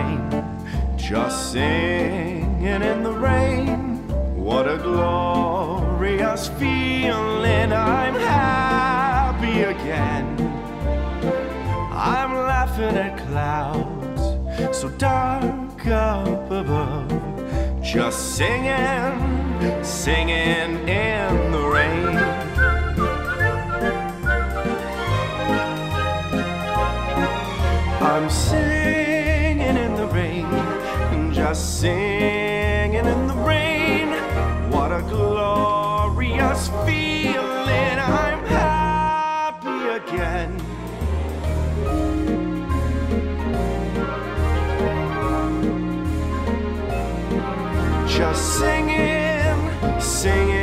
rain, just singing in the rain. What a glorious feeling, I'm happy again. I'm laughing at clouds so dark up above, just singing, singing in the rain. I'm singing in the rain, just singing in the rain. What a glorious feeling, I'm happy again. Just singing, singing